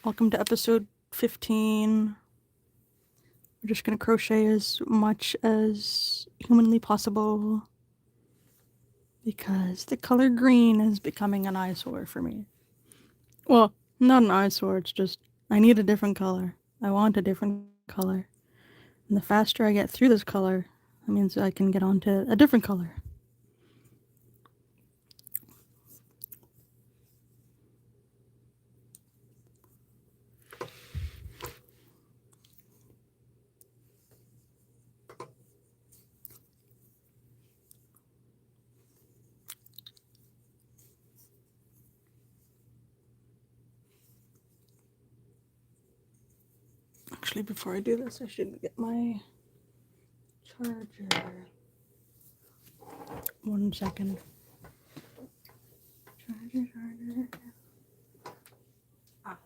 Welcome to episode 15. We're just gonna crochet as much as humanly possible because the color green is becoming an eyesore for me. Well, not an eyesore, it's just I need a different color. I want a different color. And the faster I get through this color, that means I can get on to a different color. Actually, before I do this, I should get my charger. 1 second. Charger. Ah.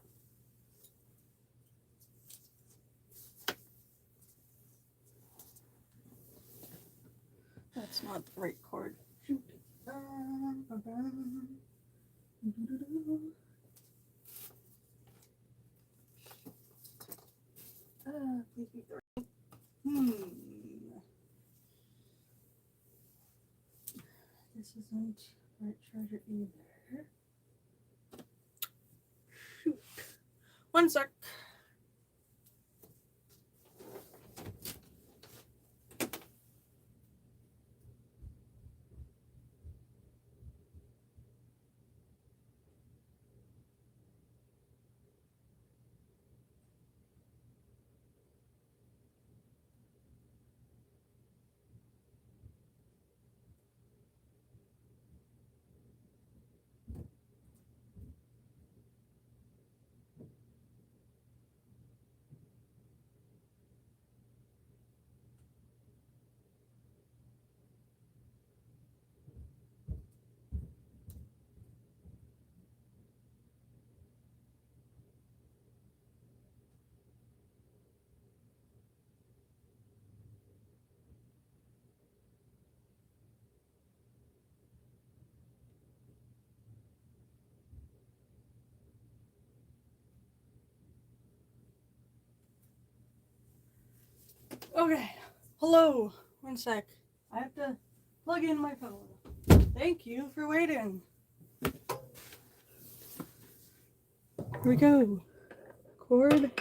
That's not the right cord. Shoot. Please be the right. This isn't the right charger either. Shoot. 1 sec. Okay. Hello. 1 sec. I have to plug in my phone. Thank you for waiting. Here we go. Cord.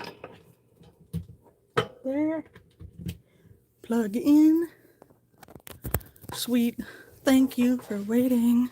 There. Plug in. Sweet. Thank you for waiting.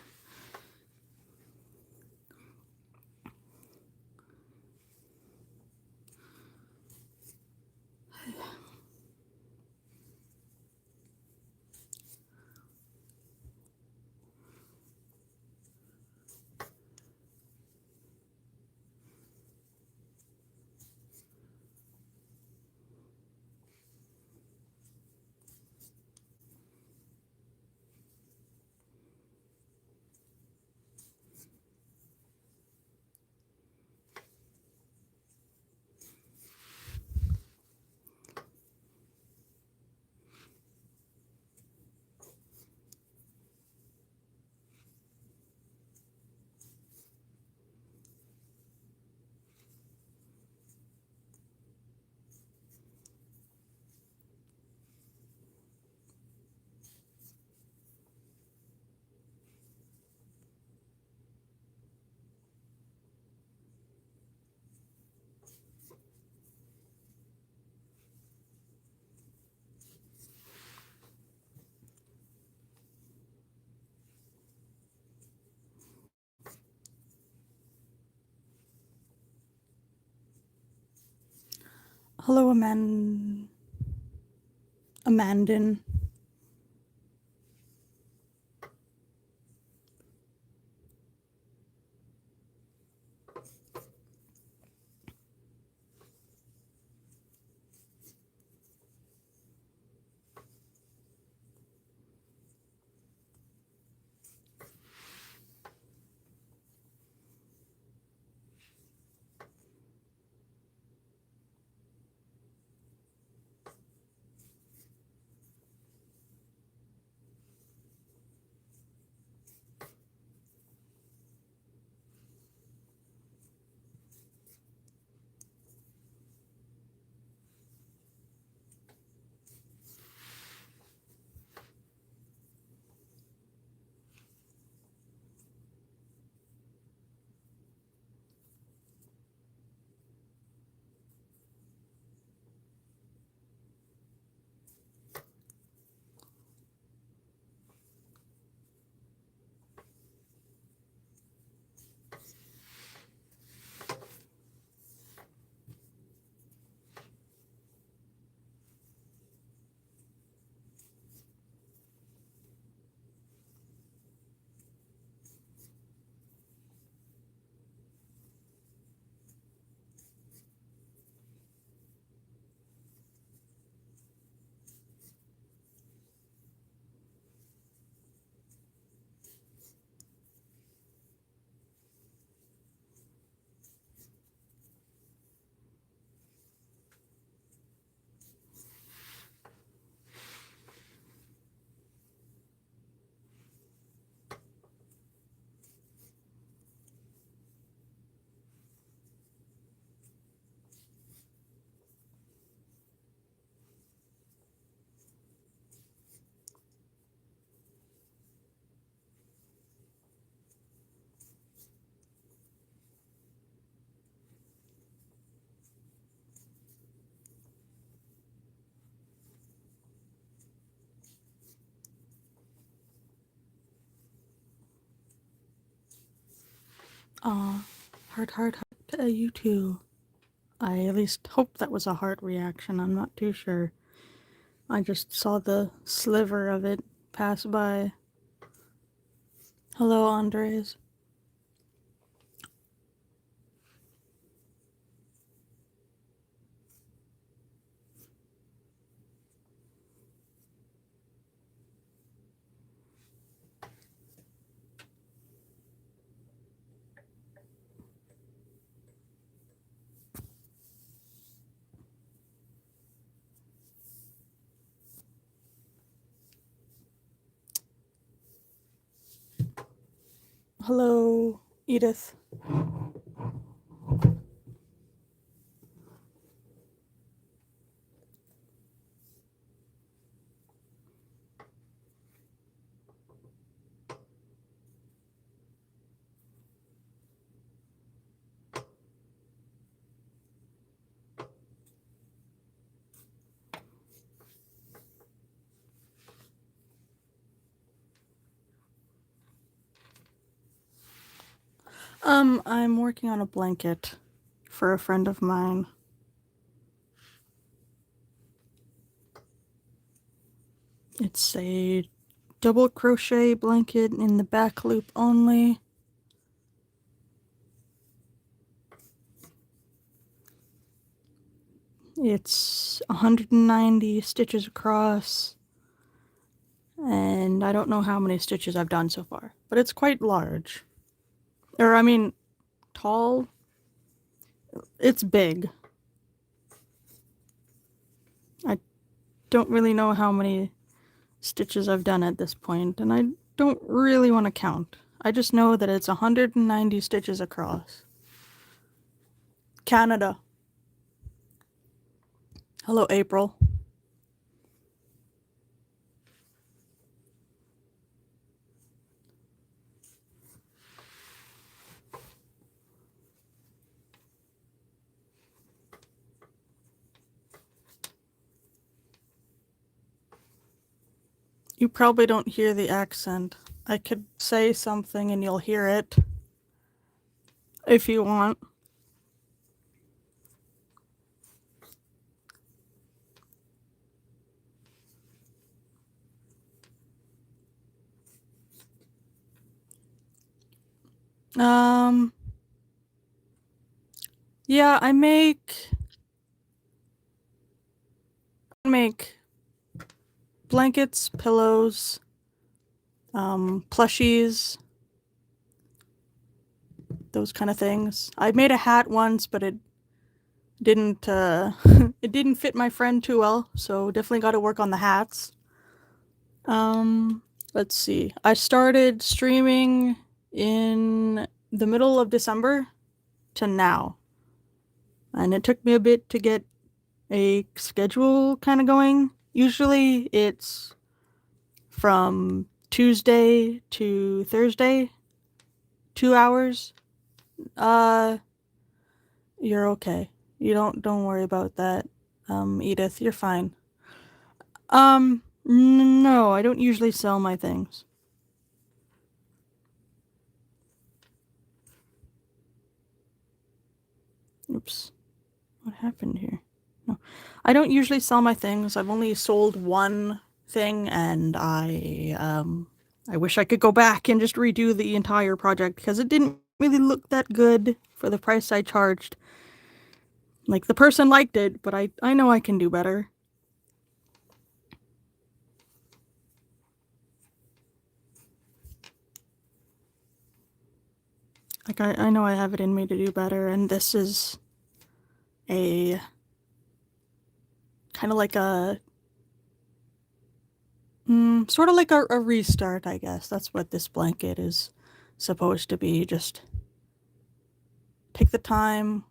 Hello, Amandin. Heart to you too. I at least hope that was a heart reaction. I'm not too sure. I just saw the sliver of it pass by. Hello, Andres. Hello, Edith. I'm working on a blanket for a friend of mine. It's a double crochet blanket in the back loop only. It's 190 stitches across, and I don't know how many stitches I've done so far, but it's quite large. Or, I mean, tall. It's big. I don't really know how many stitches I've done at this point, and I don't really want to count. I just know that it's 190 stitches across. Canada. Hello, April. You probably don't hear the accent. I could say something and you'll hear it. If you want. Yeah, I make blankets, pillows, plushies, those kind of things. I made a hat once, but it didn't it didn't fit my friend too well, so definitely got to work on the hats. Let's see. I started streaming in the middle of December to now. And it took me a bit to get a schedule kind of going. Usually it's from Tuesday to Thursday, 2 hours. You're okay. You don't worry about that, Edith. You're fine. No, I don't usually sell my things. Oops. What happened here? No. I don't usually sell my things. I've only sold one thing, and I wish I could go back and just redo the entire project because it didn't really look that good for the price I charged. Like, the person liked it, but I know I can do better. Like, I know I have it in me to do better, and this is a kind of like a sort of like a restart, I guess. That's what this blanket is supposed to be. Just take the time,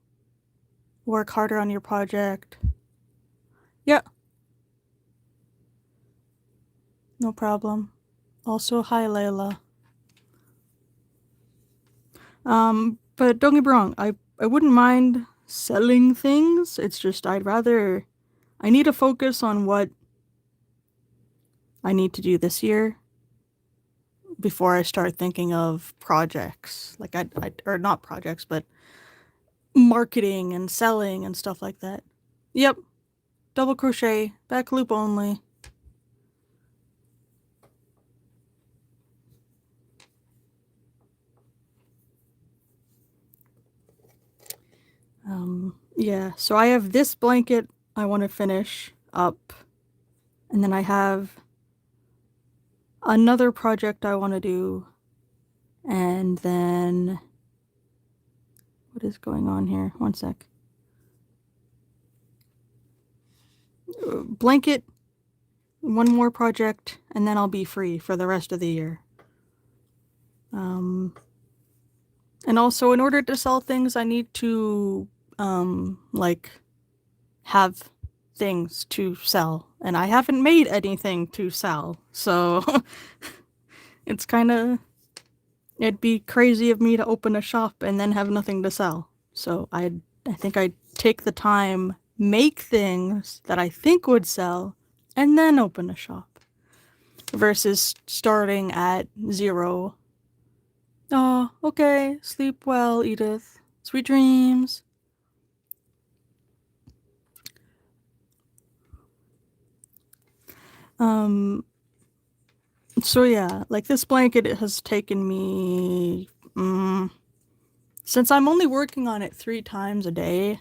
work harder on your project. Yeah. No problem. Also, hi, Layla. But don't get me wrong, I wouldn't mind selling things. It's just I need to focus on what I need to do this year before I start thinking of projects. Like or not projects, but marketing and selling and stuff like that. Yep, double crochet, back loop only. Yeah, so I have this blanket I want to finish up, and then I have another project I want to do, and then what is going on here? One sec. Blanket, one more project, and then I'll be free for the rest of the year. And also, in order to sell things, I need to like have things to sell, and I haven't made anything to sell, so it's kind of, it'd be crazy of me to open a shop and then have nothing to sell. So I think I'd take the time, make things that I think would sell, and then open a shop, versus starting at 0. Oh, okay. Sleep well, Edith. Sweet dreams. So yeah, like this blanket, it has taken me, since I'm only working on it 3 times a day,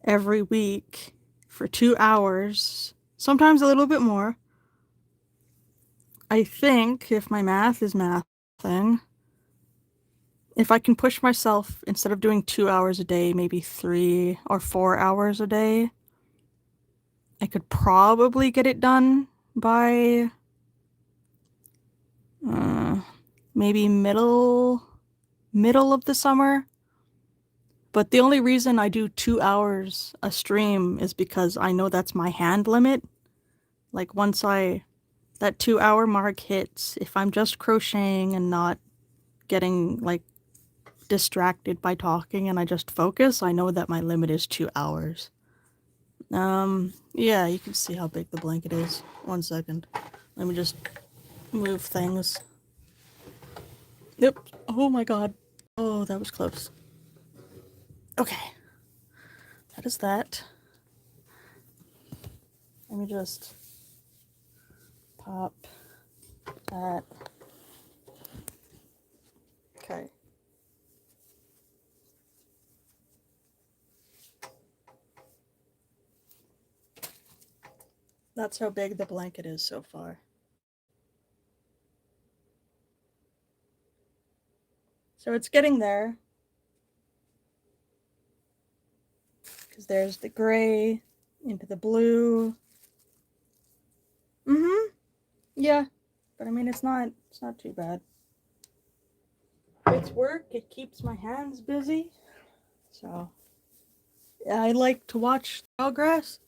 every week for 2 hours, sometimes a little bit more. I think, if my math is mathing, if I can push myself, instead of doing 2 hours a day, maybe 3 or 4 hours a day, I could probably get it done by maybe middle of the summer. But the only reason I do 2 hours a stream is because I know that's my hand limit. Like once that 2-hour mark hits, if I'm just crocheting and not getting like distracted by talking and I just focus, I know that my limit is 2 hours. Yeah, you can see how big the blanket is. 1 second. Let me just move things. Yep. Oh my god. Oh, that was close. Okay. That is that. Let me just pop that. Okay. That's how big the blanket is so far. So it's getting there. Because there's the gray into the blue. Yeah. But I mean, it's not too bad. It's work. It keeps my hands busy. So yeah, I like to watch progress.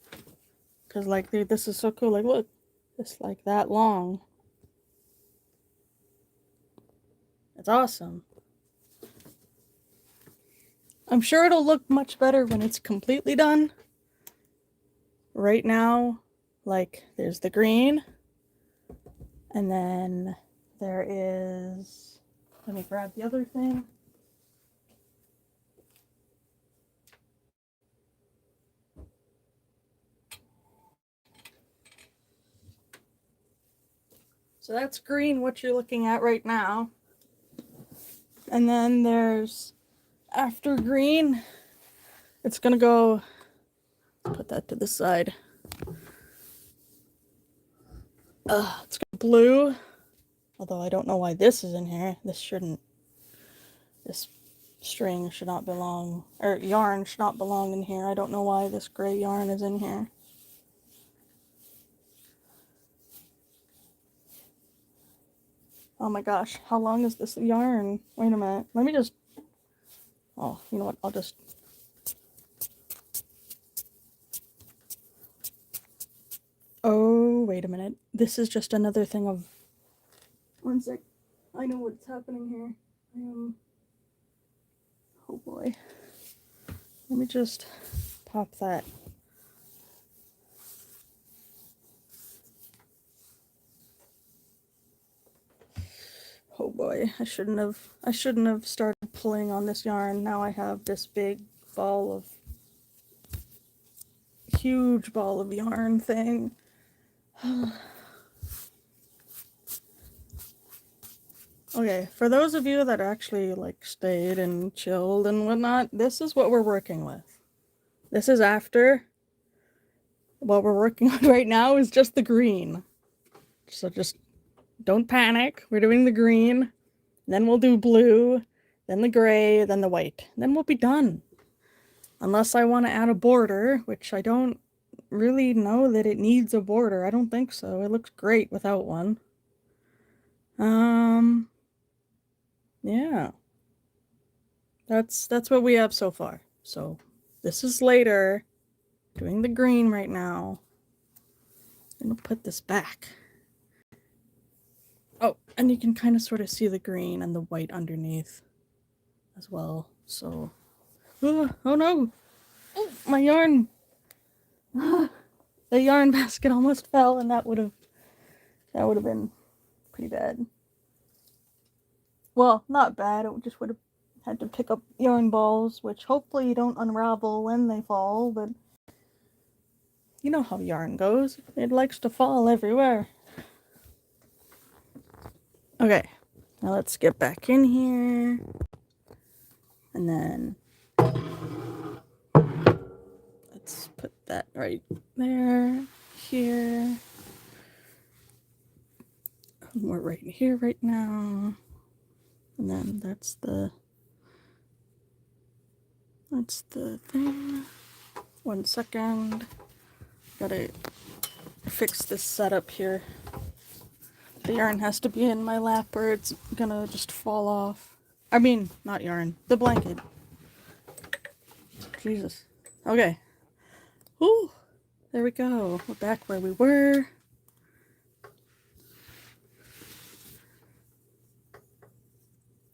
Because like, this is so cool. Like, look, it's like that long. It's awesome. I'm sure it'll look much better when it's completely done. Right now, like, there's the green, and then there is, let me grab the other thing. So that's green, what you're looking at right now. And then there's, after green, it's gonna go, put that to the side. It's got blue, although I don't know why this is in here. This string should not belong, or yarn should not belong in here. I don't know why this gray yarn is in here. Oh my gosh, how long is this yarn? Wait a minute, let me just, oh, you know what, I'll just, oh, wait a minute. This is just another thing of, 1 sec, I know what's happening here. Oh boy. Let me just pop that. boy, I shouldn't have started pulling on this yarn. Now I have this huge ball of yarn thing. Okay, for those of you that actually like stayed and chilled and whatnot, this is what we're working with. This is after. What we're working on right now is just the green. So just don't panic. We're doing the green, then we'll do blue, then the gray, then the white. Then we'll be done. Unless I want to add a border, which I don't really know that it needs a border. I don't think so. It looks great without one. Yeah. That's what we have so far. So this is later. Doing the green right now. I'm gonna put this back. Oh, and you can kind of sort of see the green and the white underneath as well. So, oh no! Oh, my yarn! The yarn basket almost fell, and that would have been pretty bad. Well, not bad. It just would have had to pick up yarn balls, which hopefully don't unravel when they fall. But you know how yarn goes; it likes to fall everywhere. Okay, now let's get back in here. And then let's put that right there, here. We're right here right now. And then that's the thing. 1 second. Gotta fix this setup here. The yarn has to be in my lap or it's gonna just fall off. I mean, not yarn, the blanket. Jesus. Okay. Whew. There we go. We're back where we were.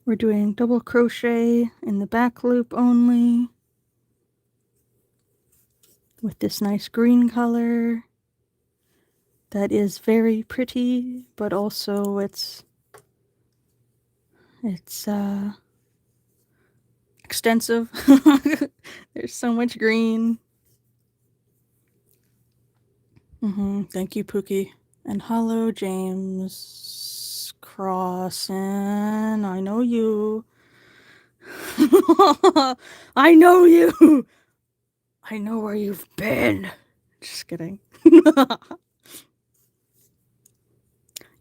We're doing double crochet in the back loop only. With this nice green color. That is very pretty, but also it's extensive. There's so much green. Thank you, Pookie. And hello, James Crossan. I know you. I know you. I know where you've been. Just kidding.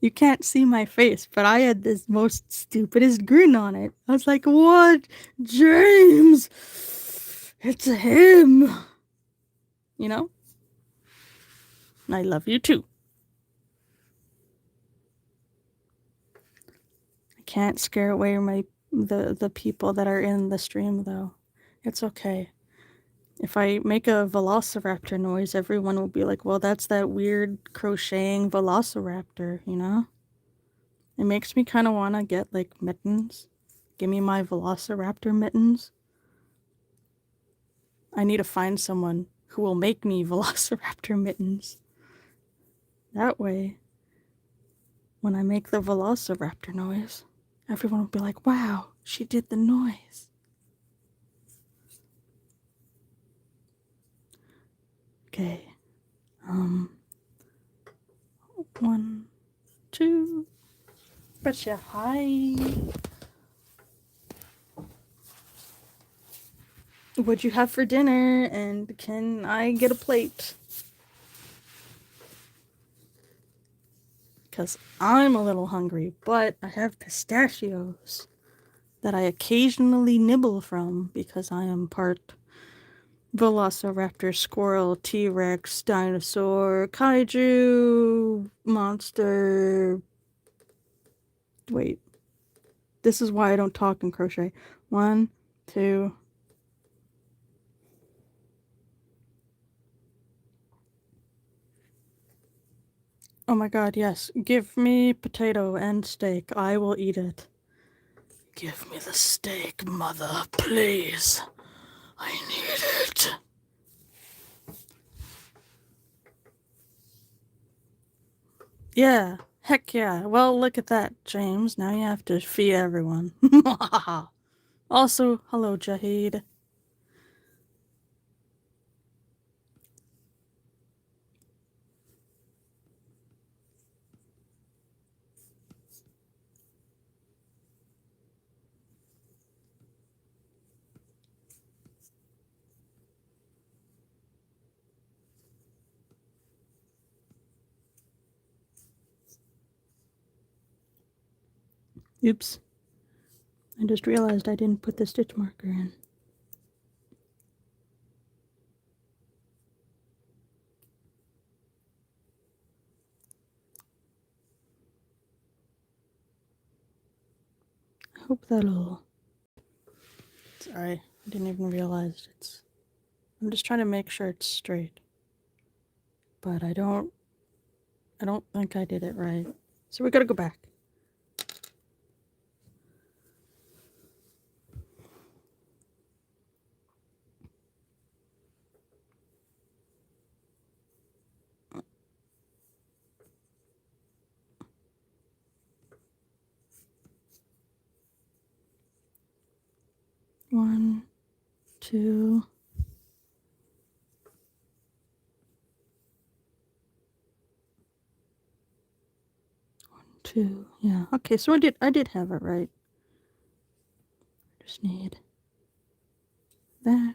You can't see my face, but I had this most stupidest grin on it. I was like, what? James! It's him! You know? And I love you too. I can't scare away the people that are in the stream, though. It's okay. If I make a velociraptor noise, everyone will be like, well, that's that weird crocheting velociraptor, you know? It makes me kind of want to get, like, mittens. Give me my velociraptor mittens. I need to find someone who will make me velociraptor mittens. That way, when I make the velociraptor noise, everyone will be like, wow, she did the noise. Okay. 1, 2. Betcha. Hi. What'd you have for dinner? And can I get a plate? Because I'm a little hungry, but I have pistachios that I occasionally nibble from because I am part velociraptor, squirrel, T-Rex, dinosaur, kaiju, monster. Wait. This is why I don't talk in crochet. 1, 2. Oh my god, yes. Give me potato and steak. I will eat it. Give me the steak, mother, please. I need it. Yeah, Heck yeah. Well, look at that, James. Now you have to feed everyone. Also, hello, Jahid. Oops. I just realized I didn't put the stitch marker in. I hope that'll... Sorry, I didn't even realize it's... I'm just trying to make sure it's straight. But I don't think I did it right. So we gotta go back. One, two... 2, yeah. Okay, so I did have it right. Just need that.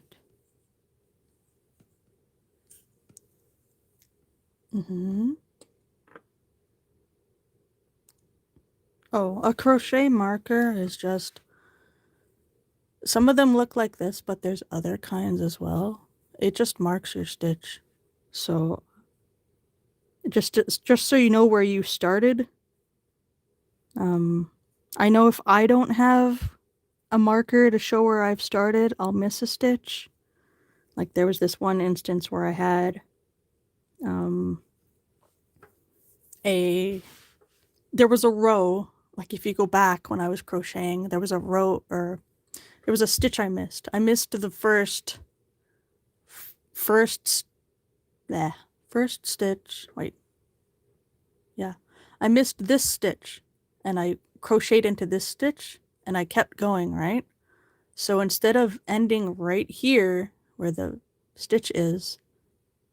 Oh, a crochet marker is just... Some of them look like this, but there's other kinds as well. It just marks your stitch. So just so you know where you started. I know if I don't have a marker to show where I've started, I'll miss a stitch. Like there was this one instance where I had there was a row, like if you go back when I was crocheting, there was a row, or there was a stitch I missed. I missed the first stitch. Wait. Yeah. I missed this stitch and I crocheted into this stitch and I kept going, right? So instead of ending right here where the stitch is,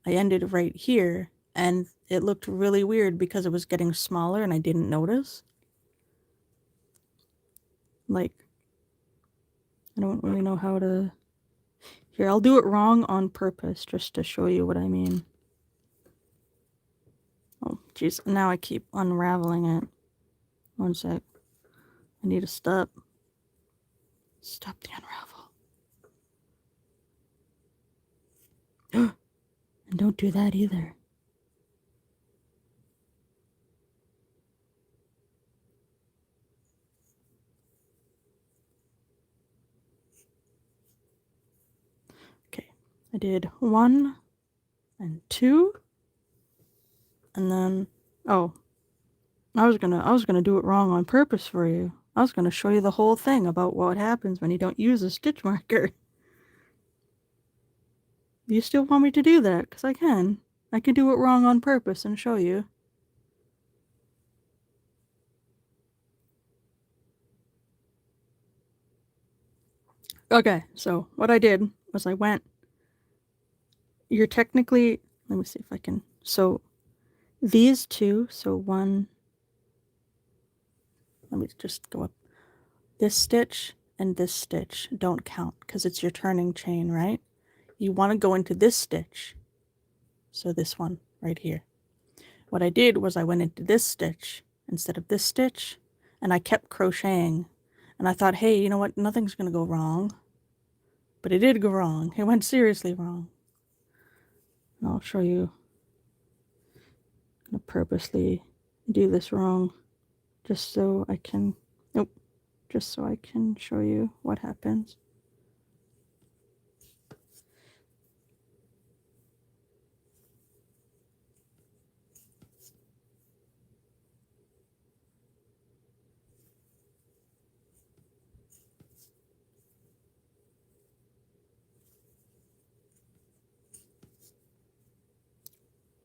I ended right here and it looked really weird because it was getting smaller and I didn't notice. Like, I don't really know how to... Here, I'll do it wrong on purpose just to show you what I mean. Oh, jeez, now I keep unraveling it. One sec. I need to stop. Stop the unravel. And don't do that either. Okay, I did 1 and 2, and then I was gonna do it wrong on purpose for you. I was gonna show you the whole thing about what happens when you don't use a stitch marker. You still want me to do that? Because I can. I can do it wrong on purpose and show you. Okay, so what I did was I went... You're technically... Let me see if I can... So these two, so one... Let me just go up. This stitch and this stitch don't count because it's your turning chain, right? You want to go into this stitch. So this one right here. What I did was I went into this stitch instead of this stitch, and I kept crocheting. And I thought, hey, you know what? Nothing's going to go wrong. But it did go wrong. It went seriously wrong. And I'll show you. I'm going to purposely do this wrong just so I can... Nope. Just so I can show you what happens.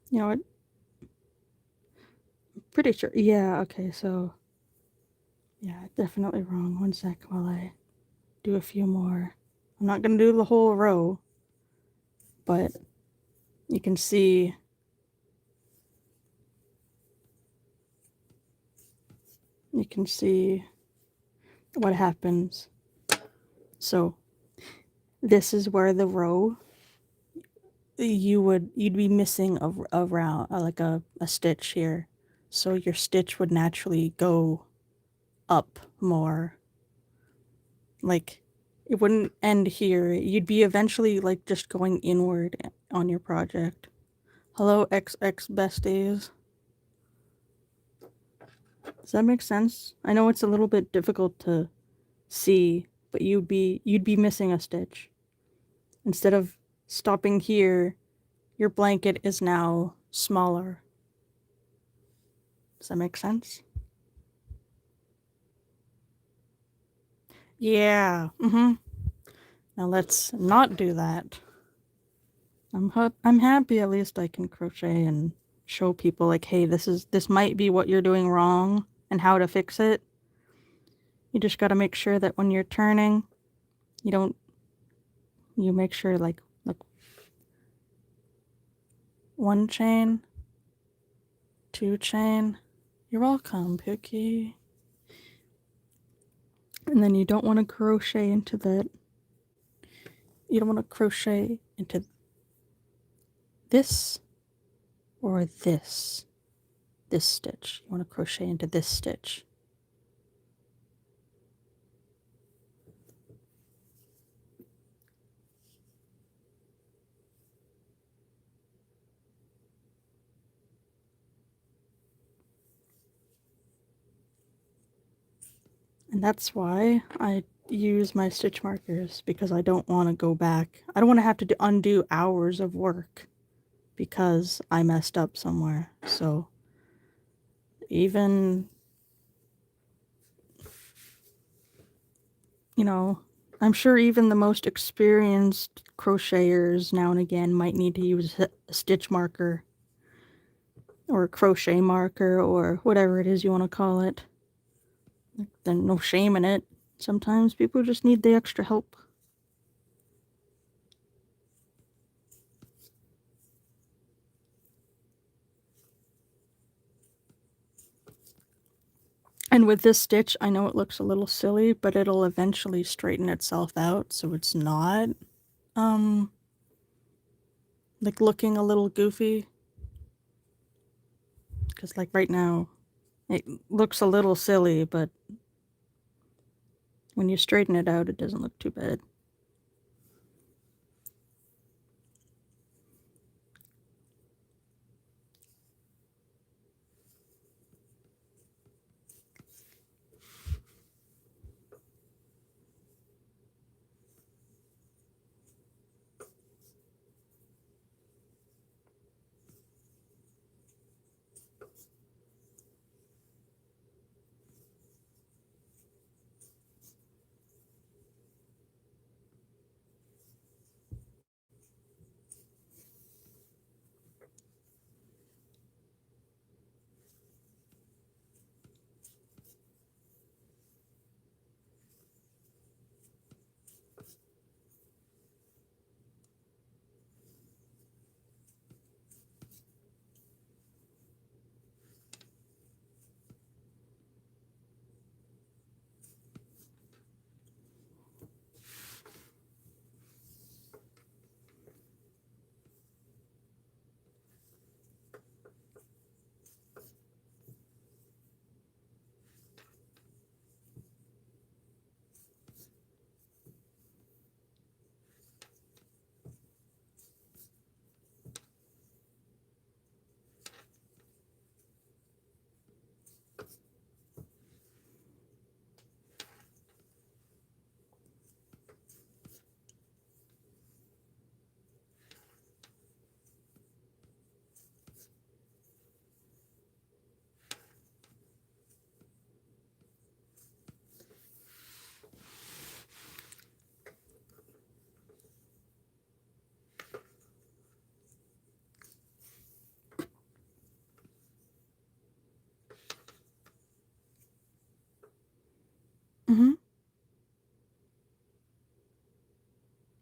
You know what? pretty sure. Yeah, okay, so yeah, definitely wrong. One sec while I do a few more. I'm not gonna do the whole row, but you can see what happens. So this is where the row you'd be missing a round, like a stitch here. So your stitch would naturally go up more. Like it wouldn't end here. You'd be eventually like just going inward on your project. Hello XX besties. Does that make sense? I know it's a little bit difficult to see, but you'd be missing a stitch. Instead of stopping here, your blanket is now smaller. Does that make sense? Yeah. Now let's not do that. I'm happy at least I can crochet and show people like, hey, this might be what you're doing wrong and how to fix it. You just got to make sure that when you're turning, you make sure like one chain, two chain. You're welcome, Pookie. And then you don't want to crochet into that. You don't want to crochet into this or this stitch. You want to crochet into this stitch. And that's why I use my stitch markers, because I don't want to go back. I don't want to have to undo hours of work because I messed up somewhere. So even, I'm sure even the most experienced crocheters now and again might need to use a stitch marker or a crochet marker or whatever it is you want to call it. There's no shame in it. Sometimes people just need the extra help. And with this stitch, I know it looks a little silly, but it'll eventually straighten itself out, so it's not, like looking a little goofy. Because like right now, it looks a little silly, but when you straighten it out, it doesn't look too bad.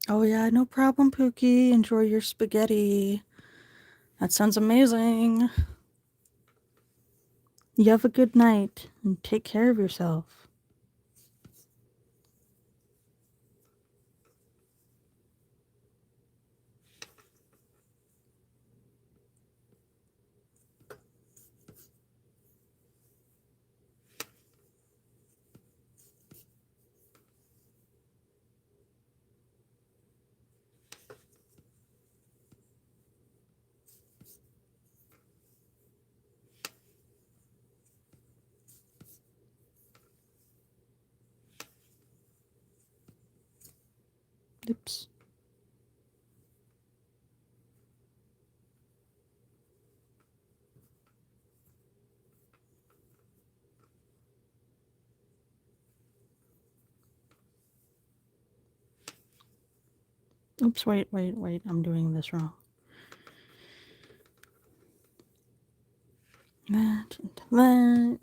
Oh yeah, no problem, Pookie. Enjoy your spaghetti. That sounds amazing. You have a good night and take care of yourself. Oops. Oops, wait. I'm doing this wrong. That into that.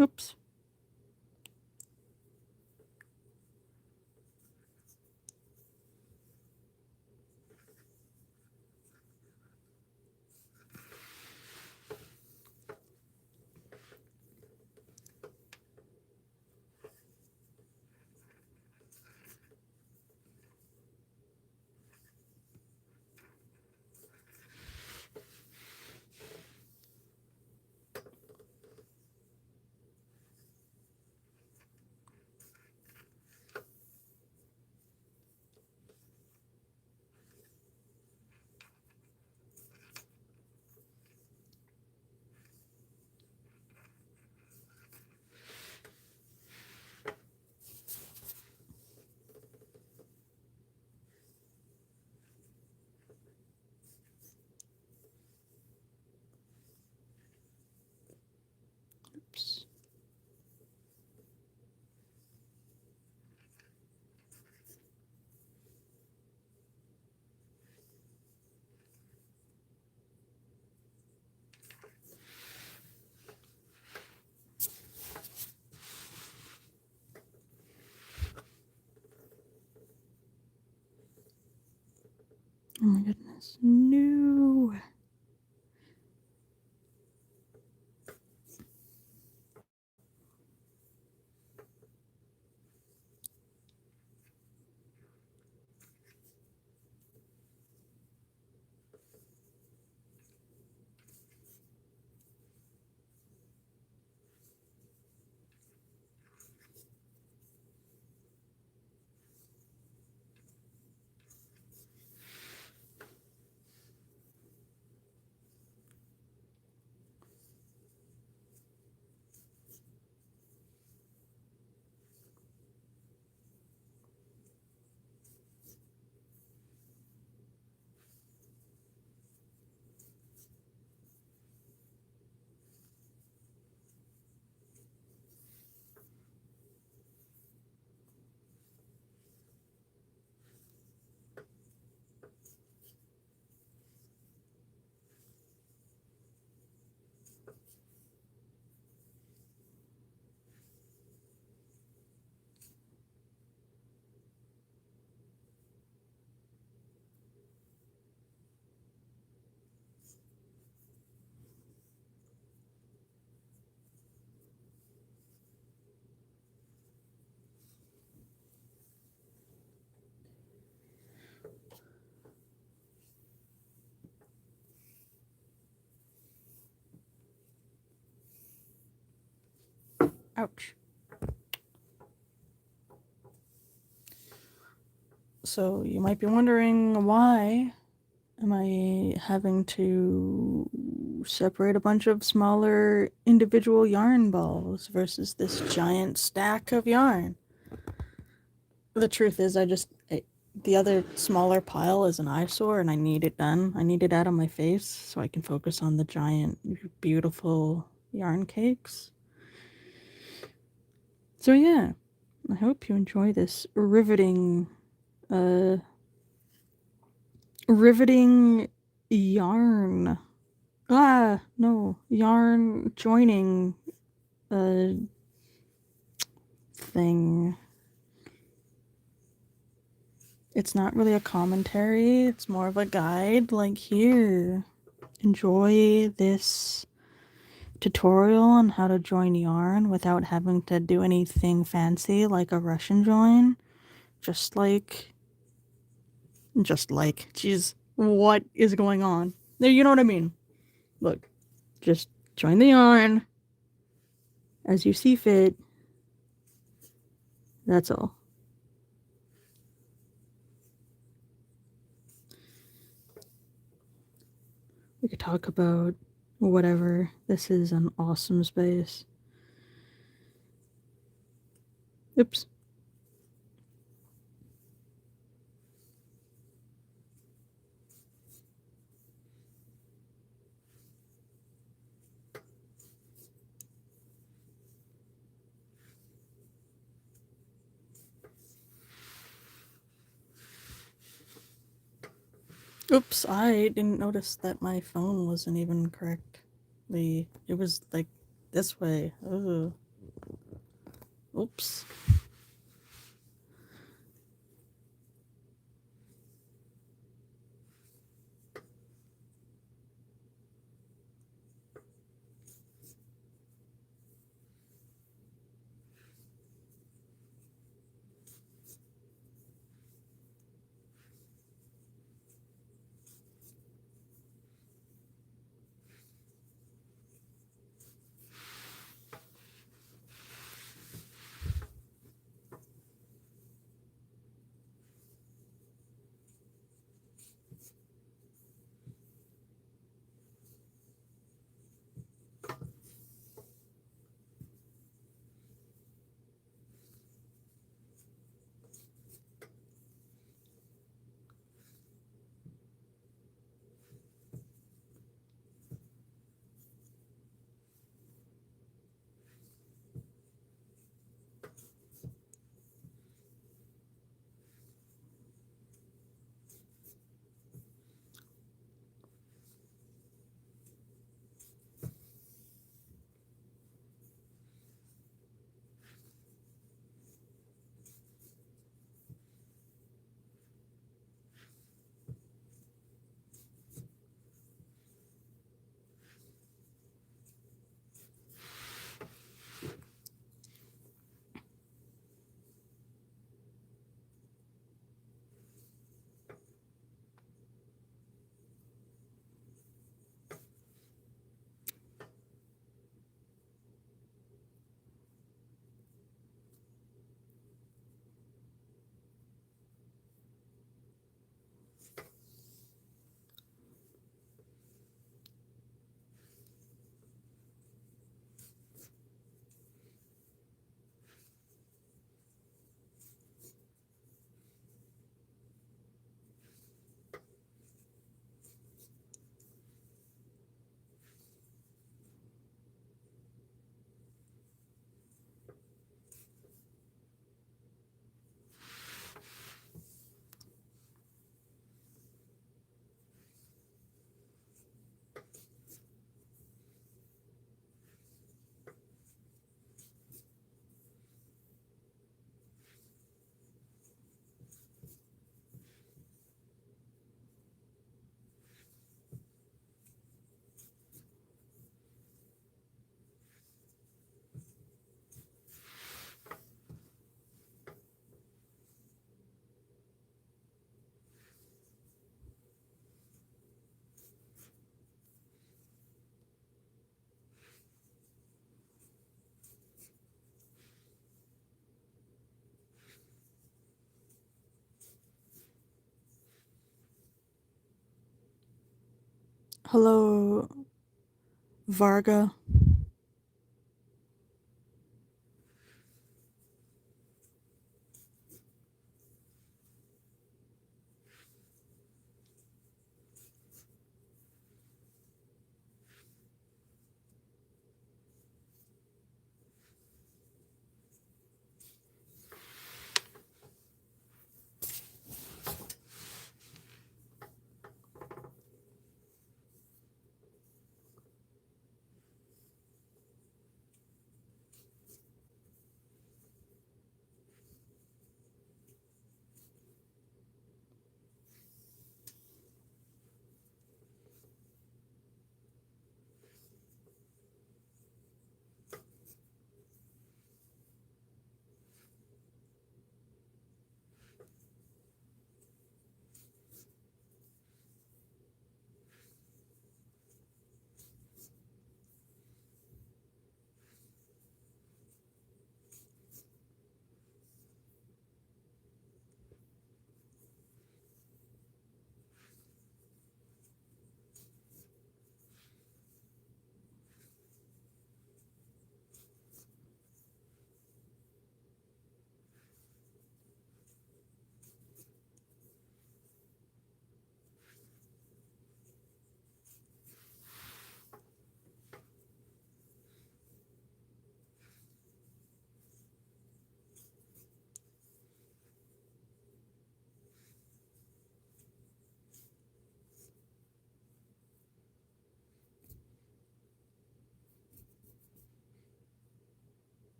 Oops. Oops. Oh my goodness. No. Ouch. So you might be wondering, why am I having to separate a bunch of smaller individual yarn balls versus this giant stack of yarn? The truth is, the other smaller pile is an eyesore and I need it done. I need it out of my face so I can focus on the giant, beautiful yarn cakes. So yeah, I hope you enjoy this riveting yarn. Yarn joining thing. It's not really a commentary, it's more of a guide. Like, here, enjoy this tutorial on how to join yarn without having to do anything fancy like a Russian join. Just like, geez, what is going on? There, you know what I mean? Look, just join the yarn as you see fit. That's all. We could talk about whatever. This is an awesome space. Oops. Oops, I didn't notice that my phone wasn't even correctly. It was like this way. Ugh. Oops. Hello, Varga.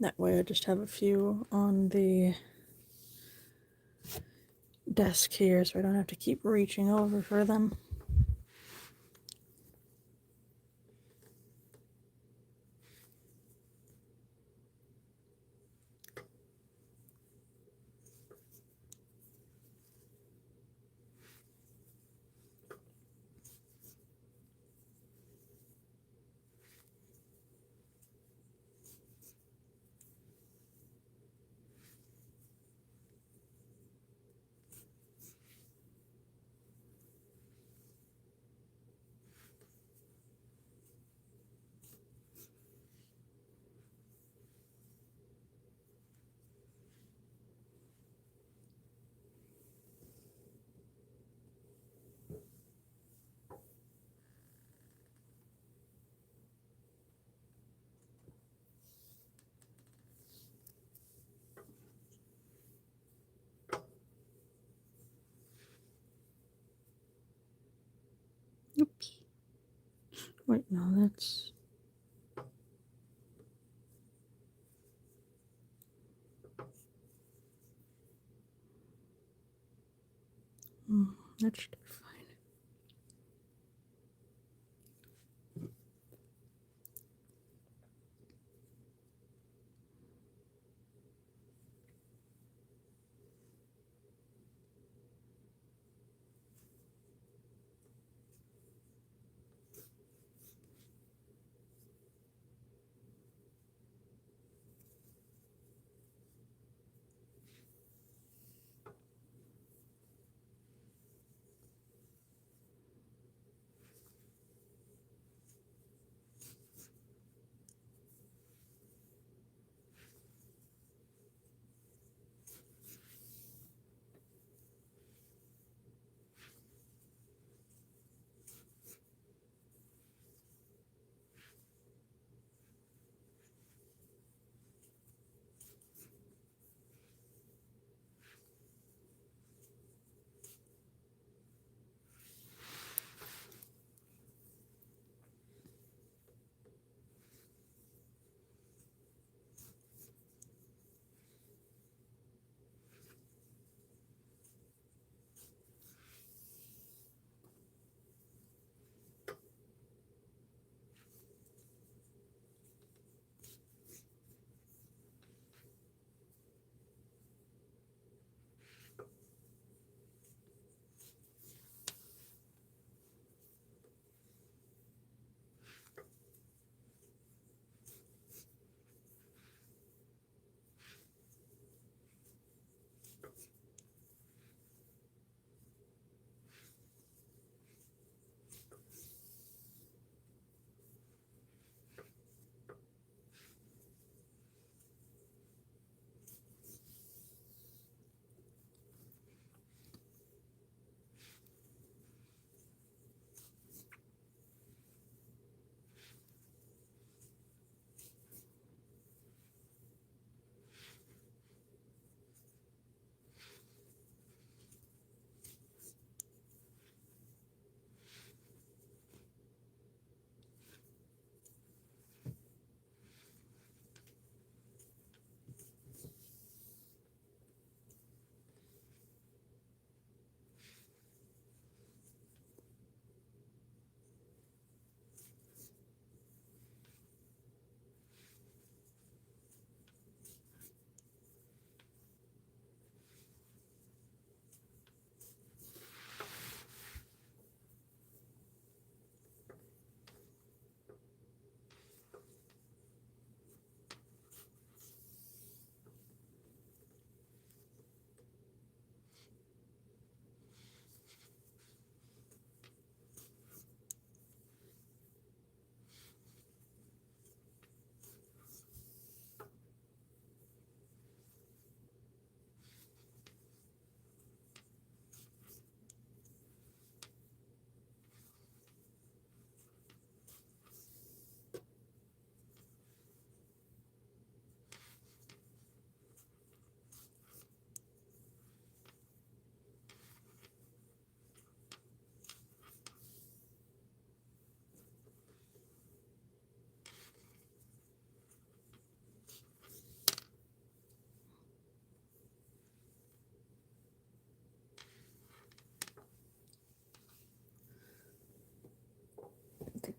That way I just have a few on the desk here so I don't have to keep reaching over for them. Oops. Wait, no, that's... that should be fine.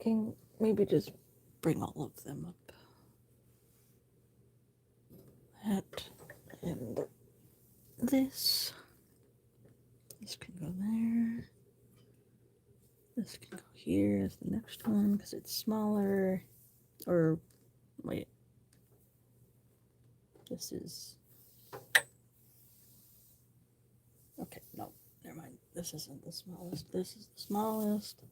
thinking maybe just bring all of them up. That and this. This can go there. This can go here as the next one because it's smaller. Or, wait. This is... Okay, no, never mind. This isn't the smallest. This is the smallest.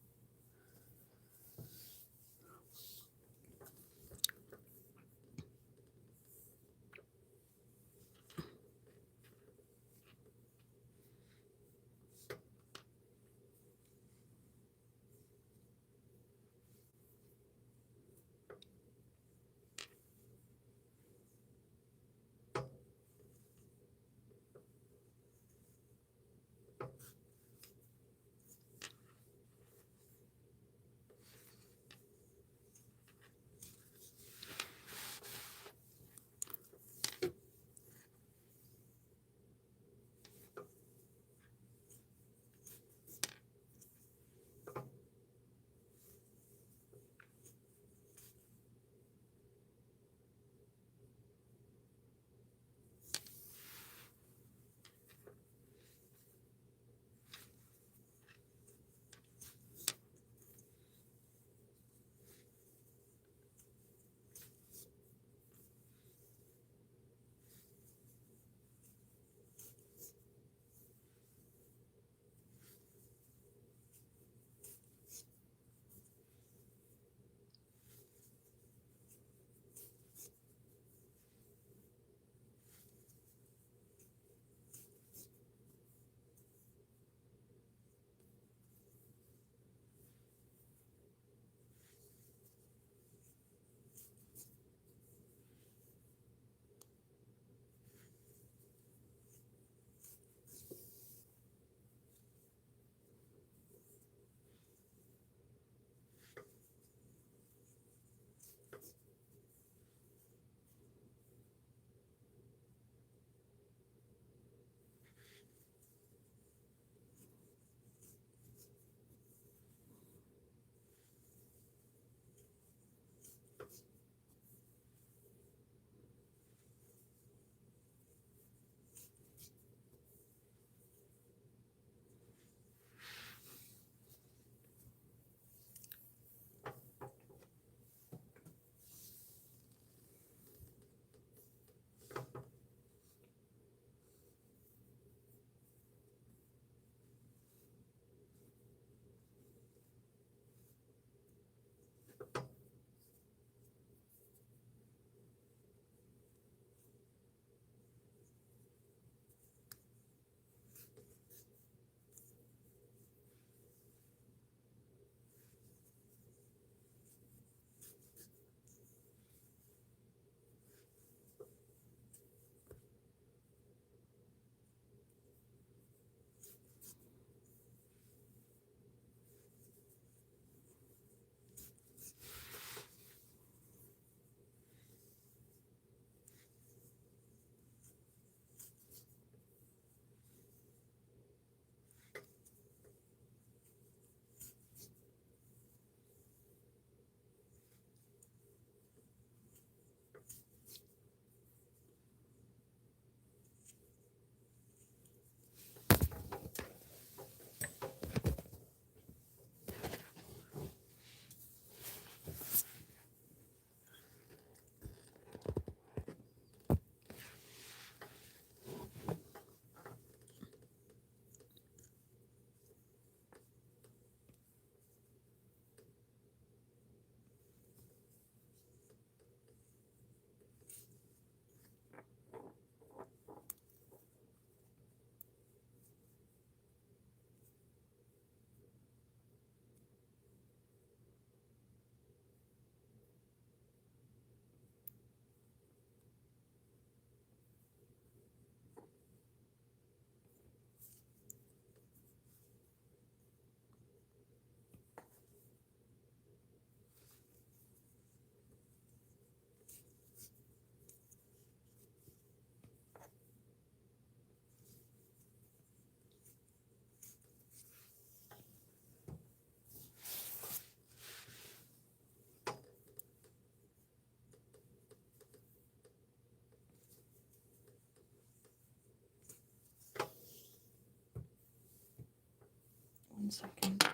second.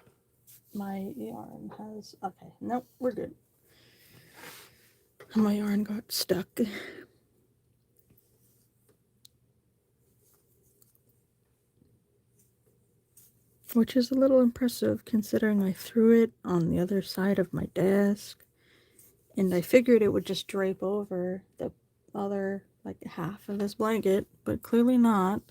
My yarn has... Okay, nope, we're good. My yarn got stuck. Which is a little impressive considering I threw it on the other side of my desk. And I figured it would just drape over the other, like, half of this blanket, but clearly not.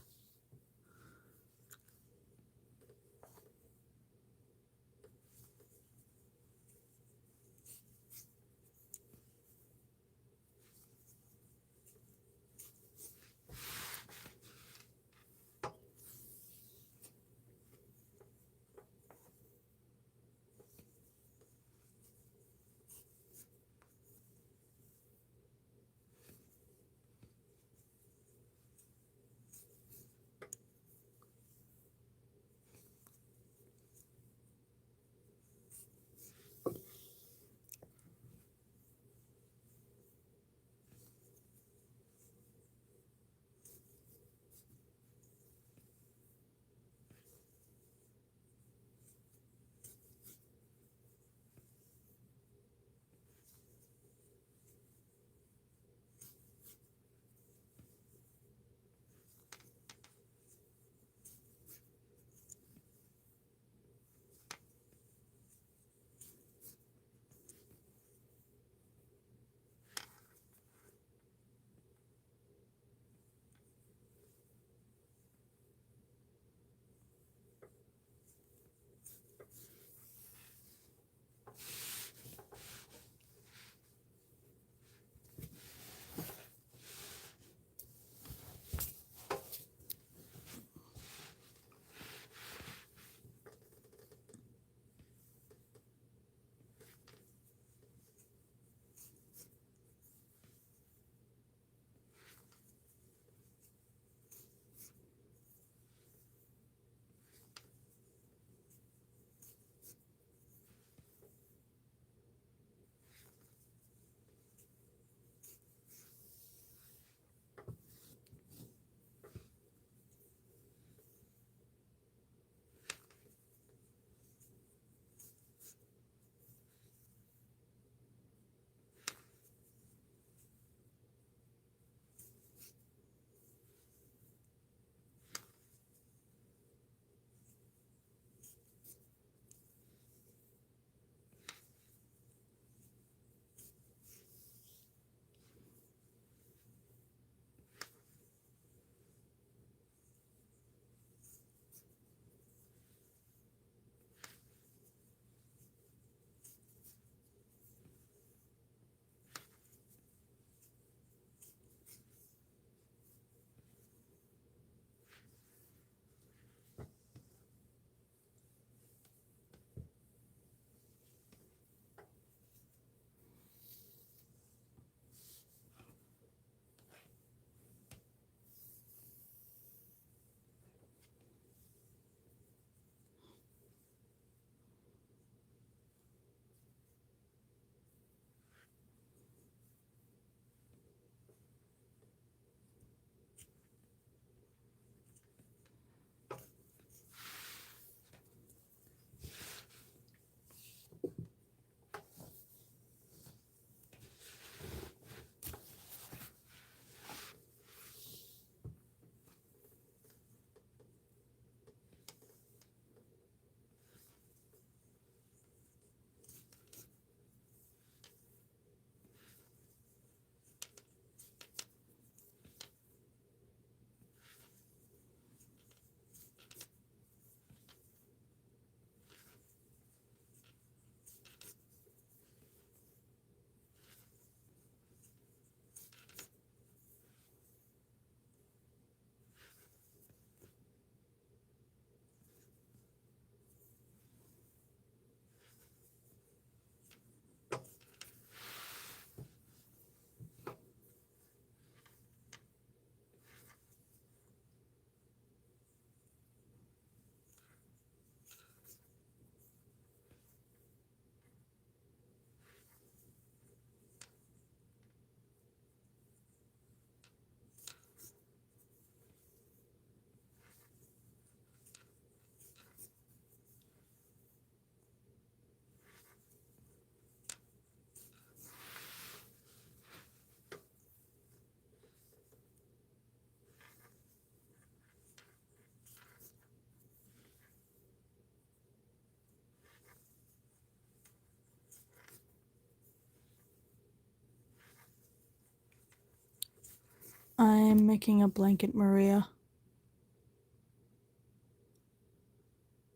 I'm making a blanket, Maria.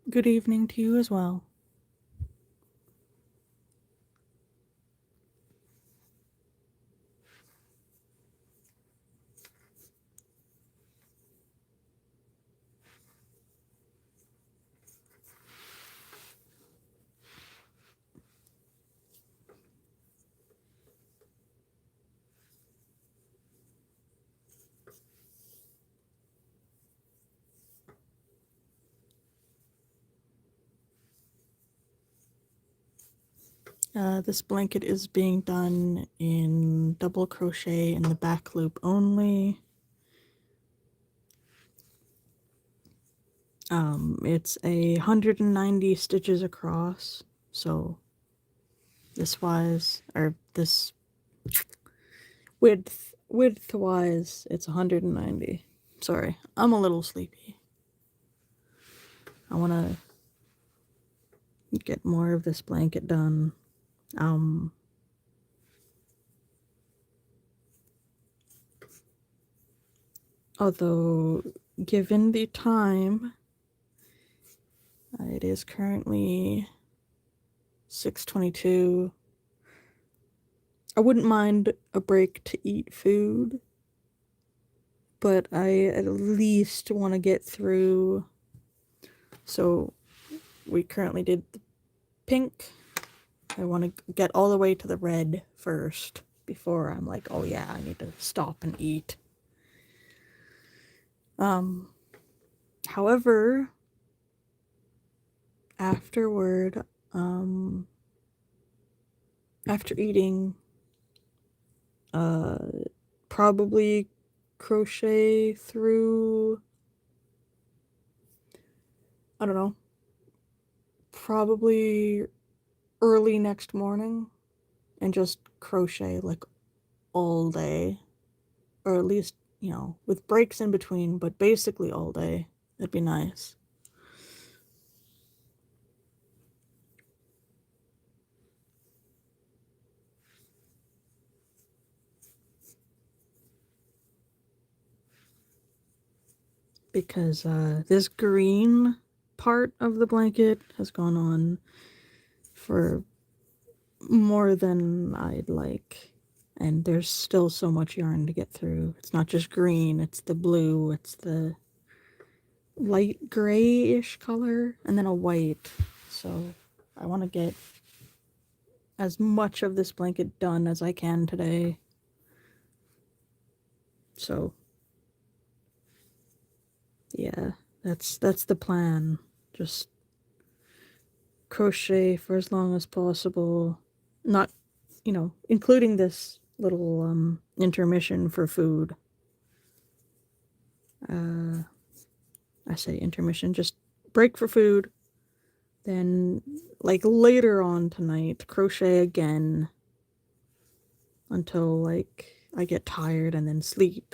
Good evening to you as well. This blanket is being done in double crochet in the back loop only. It's 190 stitches across, so this width-wise, it's 190. Sorry, I'm a little sleepy. I want to get more of this blanket done. Although, given the time, it is currently 6:22. I wouldn't mind a break to eat food, but I at least want to get through. So we currently did the pink. I want to get all the way to the red first before I'm like, oh yeah, I need to stop and eat. However, afterward, after eating, probably crochet through, I don't know, probably early next morning and just crochet like all day, or at least, with breaks in between, but basically all day. That'd be nice. Because this green part of the blanket has gone on for more than I'd like. And there's still so much yarn to get through. It's not just green, it's the blue, it's the light grayish color, and then a white. So I want to get as much of this blanket done as I can today. So yeah, that's the plan. Just crochet for as long as possible. Not, including this little intermission for food. I say intermission, just break for food. Then, like, later on tonight, crochet again until, like, I get tired and then sleep.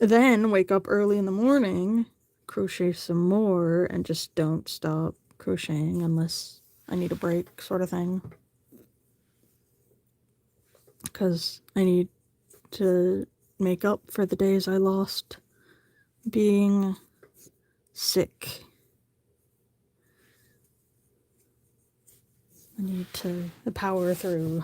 Then wake up early in the morning, crochet some more, and just don't stop crocheting unless I need a break, sort of thing. Because I need to make up for the days I lost being sick. I need to power through.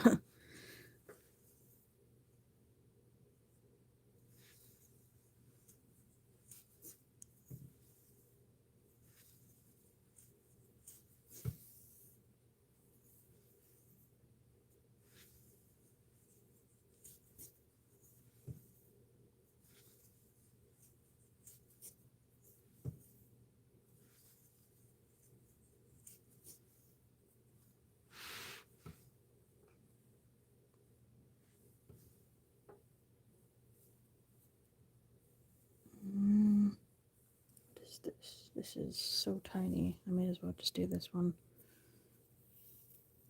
What is this? This is so tiny. I may as well just do this one.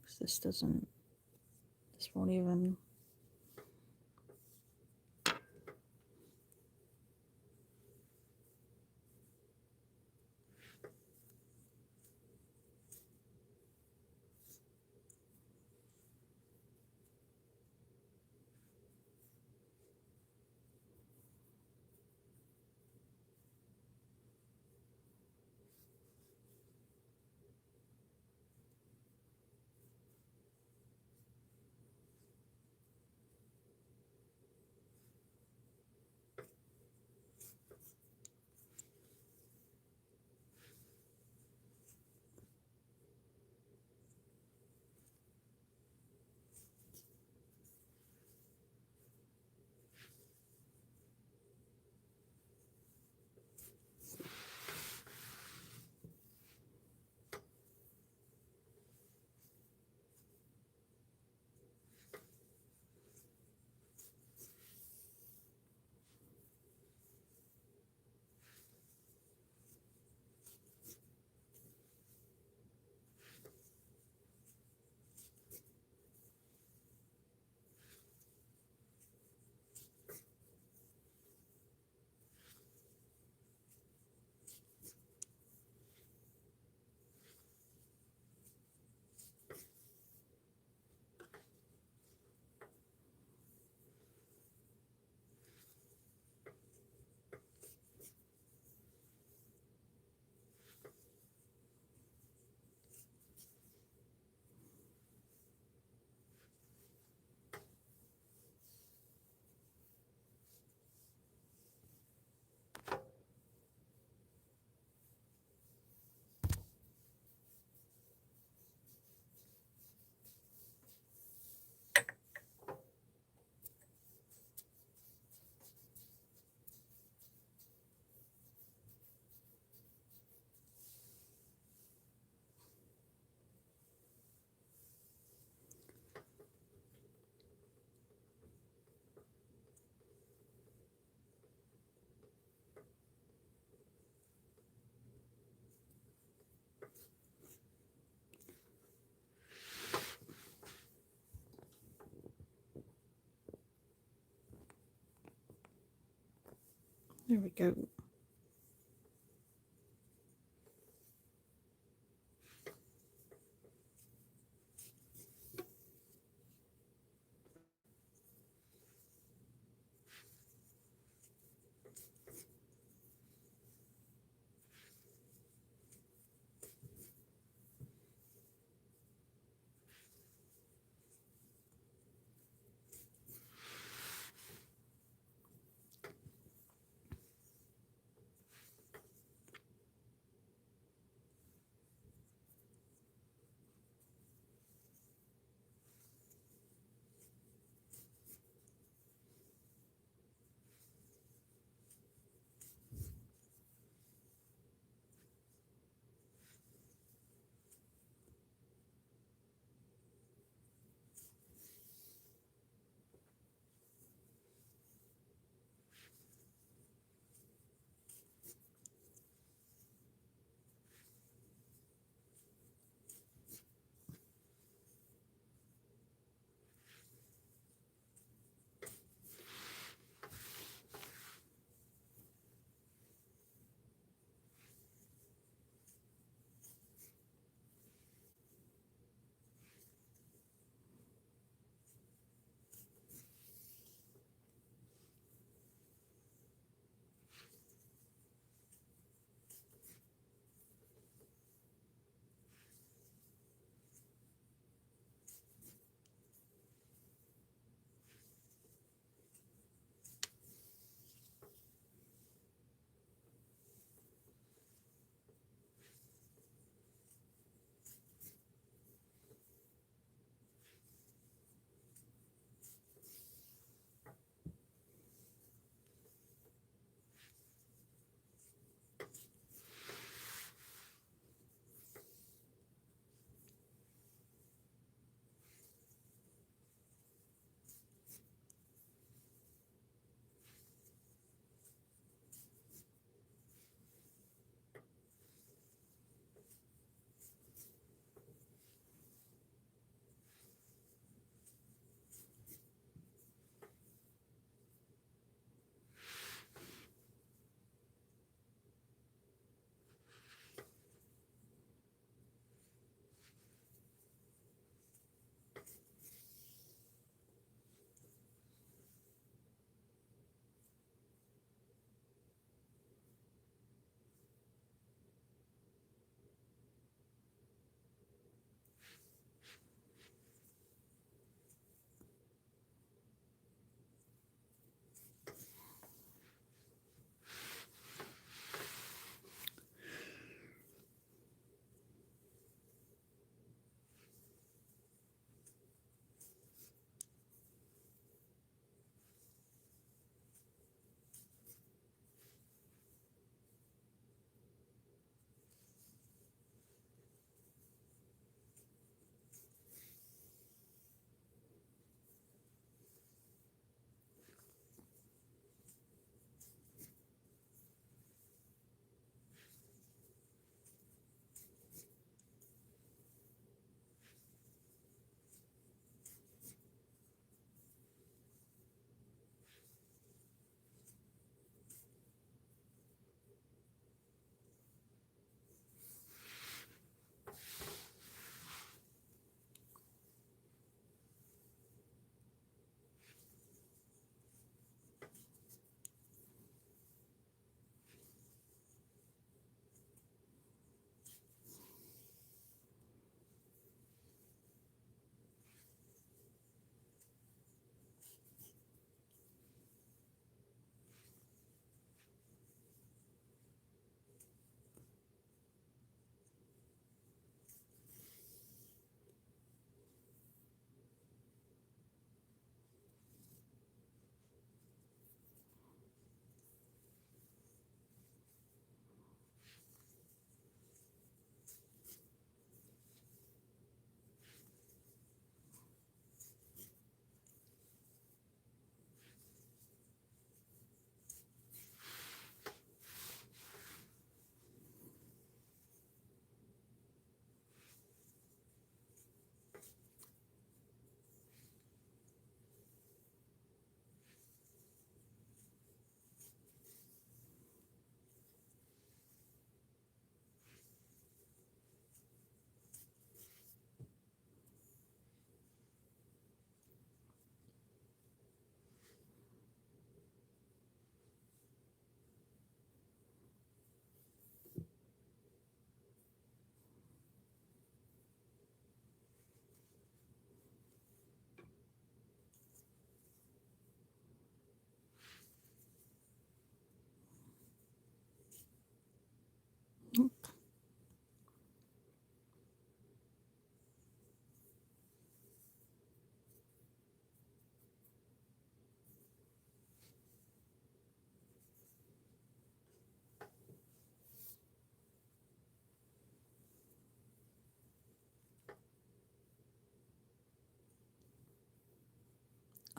Because this won't even. There we go.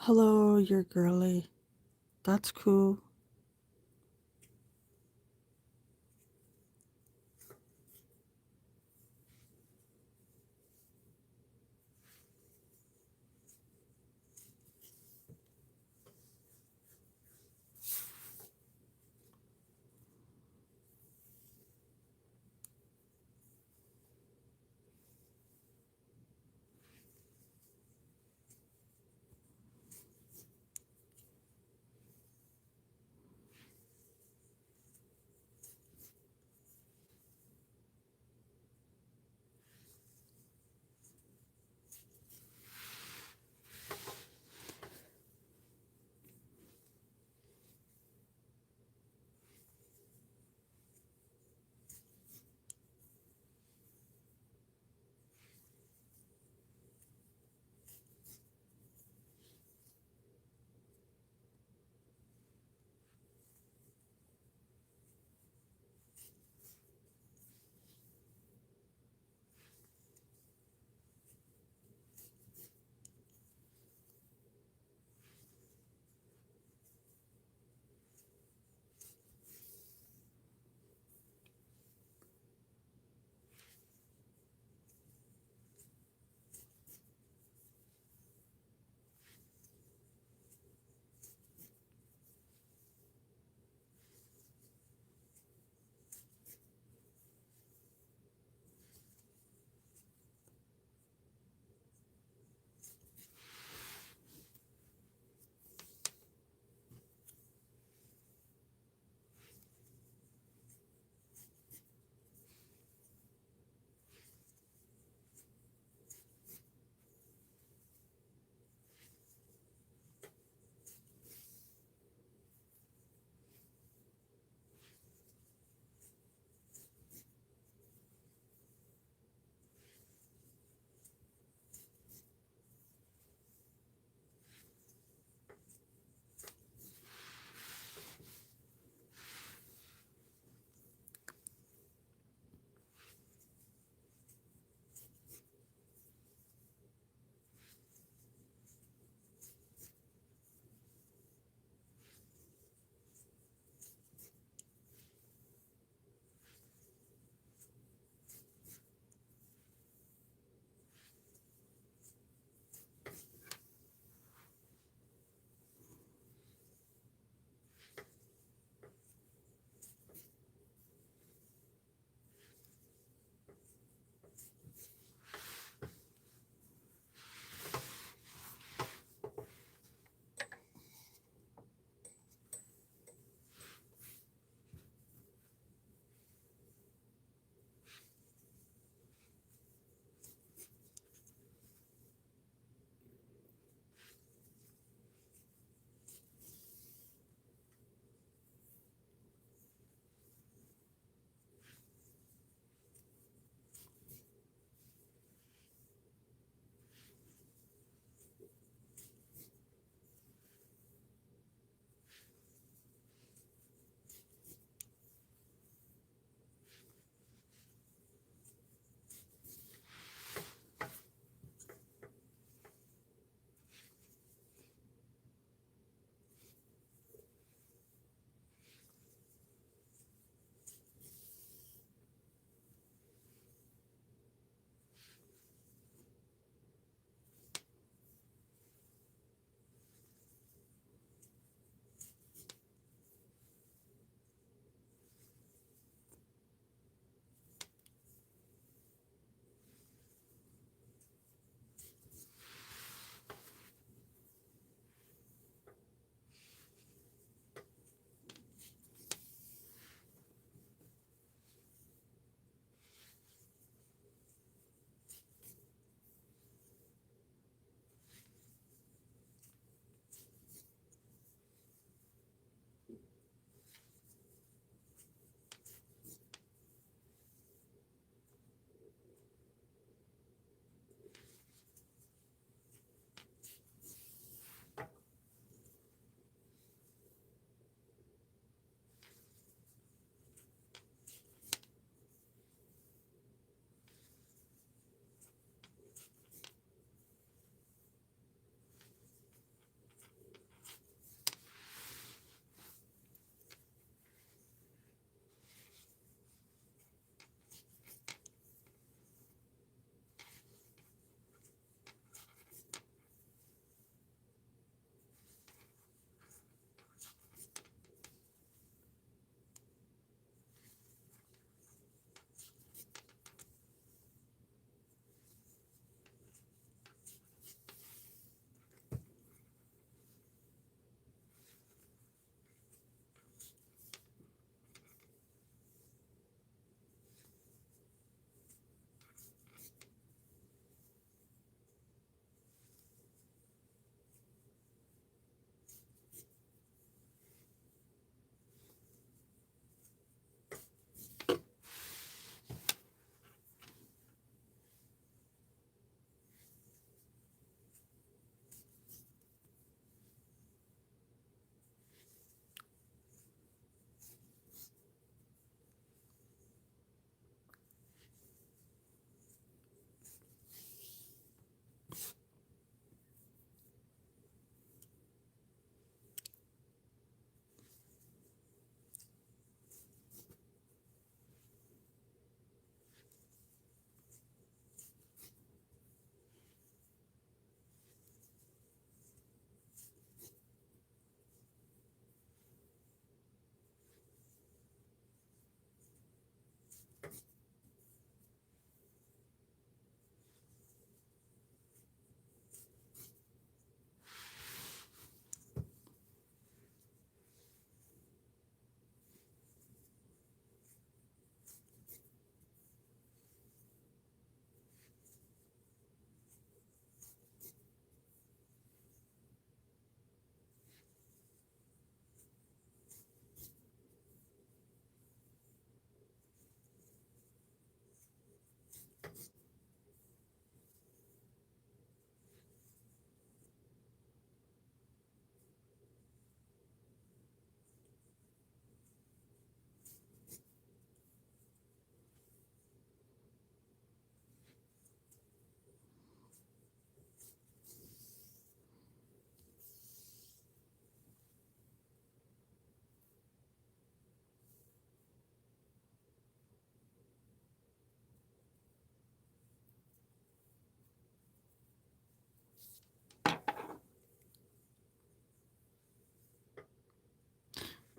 Hello, you're girly. That's cool.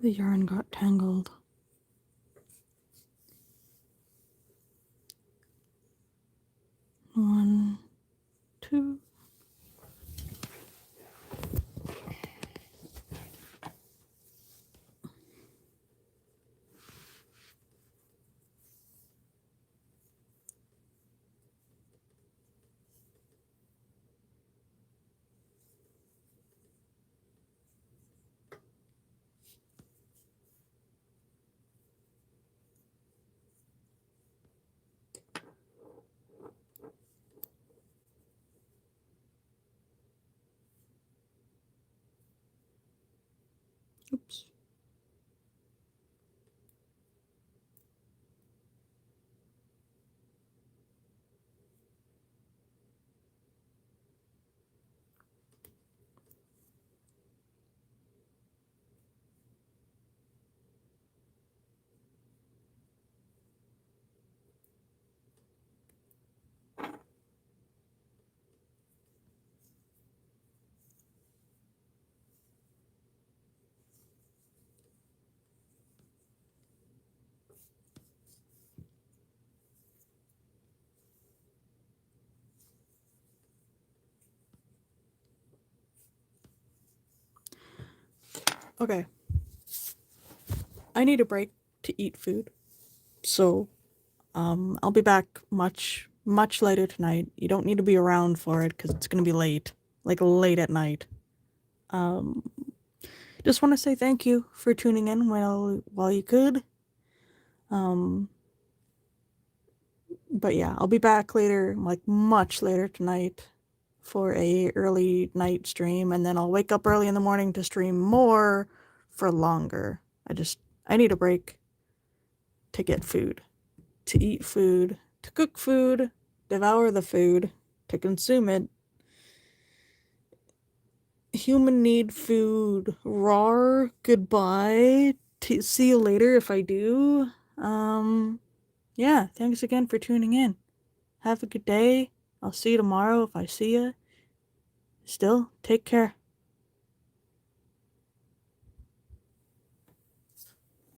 The yarn got tangled. One, two. Oops. Okay. I need a break to eat food. So, I'll be back much later tonight. You don't need to be around for it because it's gonna be late. Like late at night. Um, just want to say thank you for tuning in while you could. But yeah, I'll be back later, like much later tonight for a early night stream, and then I'll wake up early in the morning to stream more for longer. I need a break to get food, to eat food, to cook food, devour the food, to consume it. Human need food. Rawr, goodbye. See you later if I do. Yeah, thanks again for tuning in. Have a good day. I'll see you tomorrow if I see you. Still, take care.